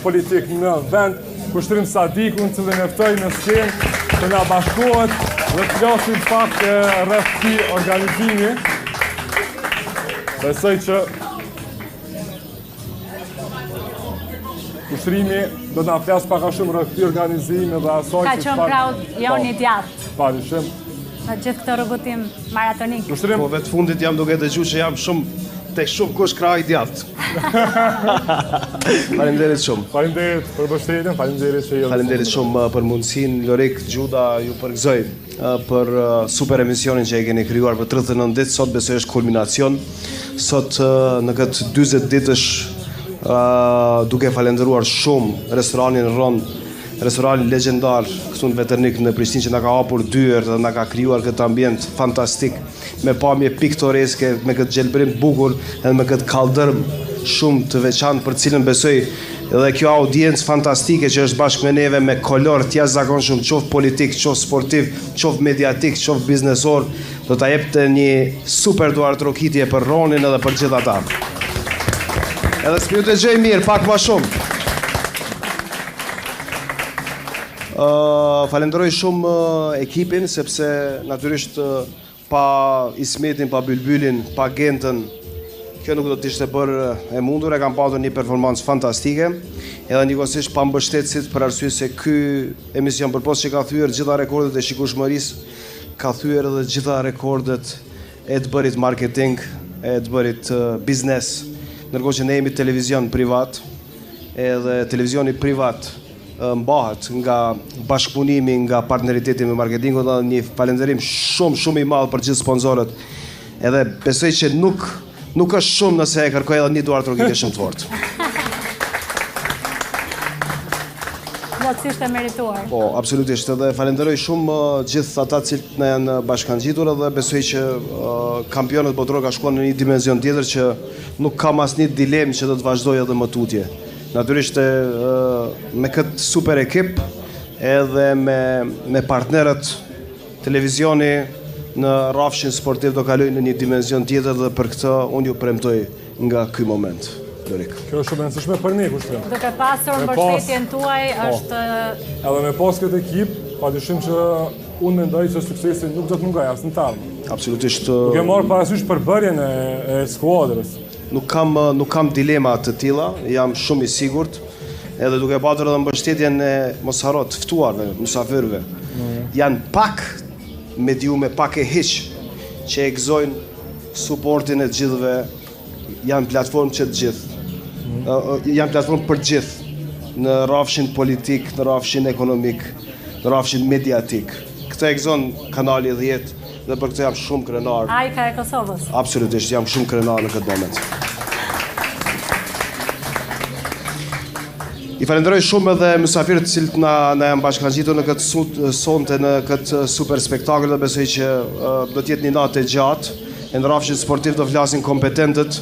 politik në vend, Kushtrim Sadikun, cilën e ftoj në skenë të na bashkohet dhe të flasim pak rreth këtij organizimi. Besoj që Kushtrimi do të na flas pak a shumë rreth këtij organizimi dhe asaj Ka qenë kraud Joni djathtë. Padyshim. Në gjithë këtë rrugëtim maratonik. Po vetë fundit jam duke dëgjuar që jam shumë kush krah i djathtë. Faleminderit shumë. Faleminderit për mbështetjen, faleminderit që Faleminderit shumë për mundësinë, Lorik, Gjuda, ju përgëzoj për super emisionin që e keni krijuar për 39 ditë. Sot besoj është kulminacion. Sot në këtë 40 ditësh duke falendëruar shumë restoranin Ron, restoranin legjendar këtu në Veternik në Prishtinë, që na ka hapur dyert dhe na ka krijuar këtë ambient fantastik me pamje piktoreske, me këtë gjelbërim të bukur edhe me këtë kaldërm shumë të veçantë për cilën besoj edhe kjo audiencë fantastike që është bashkë me neve me kolor të jashtëzakonshëm, qoftë politik, qoftë sportiv, qoftë mediatik, qoftë biznesor, do ta jepte një super duartrokitje për Ronin edhe për gjithë ata. Edhe s'ju dëgjoj mirë, pak më shumë. Falenderoj shumë ekipin, sepse natyrisht pa Ismetin, pa Bylbylin, pa Gentën, kjo nuk do të ishte bërë e mundur. E kam patur një performancë fantastike, edhe njëkohësisht pa mbështetësit, për arsye se ky emision përpos që ka thyer gjitha rekordet e shikueshmërisë, ka thyer edhe gjitha rekordet e të bërit marketing, e të bërit biznes. Ndërkohë që ne jemi televizion privat, edhe televizioni privat mbahet nga bashkëpunimi, nga partneriteti me marketingun, dhe një falënderim shumë i madh për gjithë sponsorët. Edhe besoj që nuk është shumë nëse e kërkoj edhe një duartrokitje shumë të fortë. Plotësisht e merituar. Po, absolutisht. Edhe falenderoj shumë gjithë ata që na janë bashkangjitur, dhe besoj që kampionët botror ka shkuar në një dimension tjetër që nuk kam asnjë dilemë që do të vazhdoj edhe më tutje. Natyrisht me këtë super ekip edhe me partnerët, televizioni në rrafshin sportiv do kaloj në një dimension tjetër, dhe për këtë unë ju premtoj nga ky moment. Lorik. Kjo është shumë e rëndësishme për ne, Kushtrim. Duke pasur mbështetjen tuaj është edhe me pas këtë ekip, padyshim që unë mendoj që suksesi nuk do të mungojë as në tarm. Absolutisht. Duke marrë parasysh përbërjen e skuadrës. Nuk kam dilema të tilla, jam shumë i sigurt, edhe duke patur edhe mbështetjen e mos harro të ftuarve, mysafirëve. Janë pak mediume, pak e hiq që e gëzojnë suportin e të gjithëve, janë platformë që të gjithë. Janë platformë për gjithë, në rrafshin politik, në rrafshin ekonomik, në rrafshin mediatik. Këtë e gëzon kanali 10 dhe për këtë jam shumë krenar. Ajka e Kosovës. Absolutisht, jam shumë krenar në këtë moment. I falenderoj shumë edhe mysafirët të cilët na janë bashkangjitur në këtë sonte, në këtë super spektakël, dhe besoj që do të jetë një natë e gjatë. Në rrafshin sportiv do flasin kompetentët.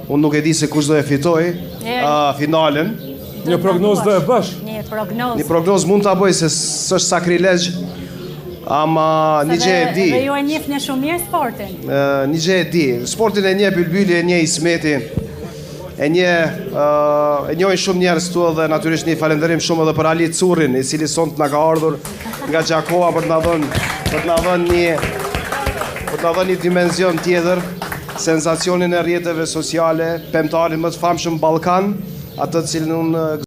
Unë nuk e di se kush do e fitoj finalen. Një prognozë do e bësh? Një prognozë mund ta bëj, se s'është sakrilegj, ama një gjë e di. Dhe ju e njihni shumë mirë sportin. Një gjë e di. Sportin e njeh Bylbyli, e njeh Ismeti, e njohin shumë njerëz këtu, dhe natyrisht një falënderim shumë edhe për Ali Currin, i cili sonte na ka ardhur nga Gjakova për të na dhënë një dimension tjetër, sensacionin e rrjeteve sociale, pemtarin më të famshëm Ballkan, atë të cilin unë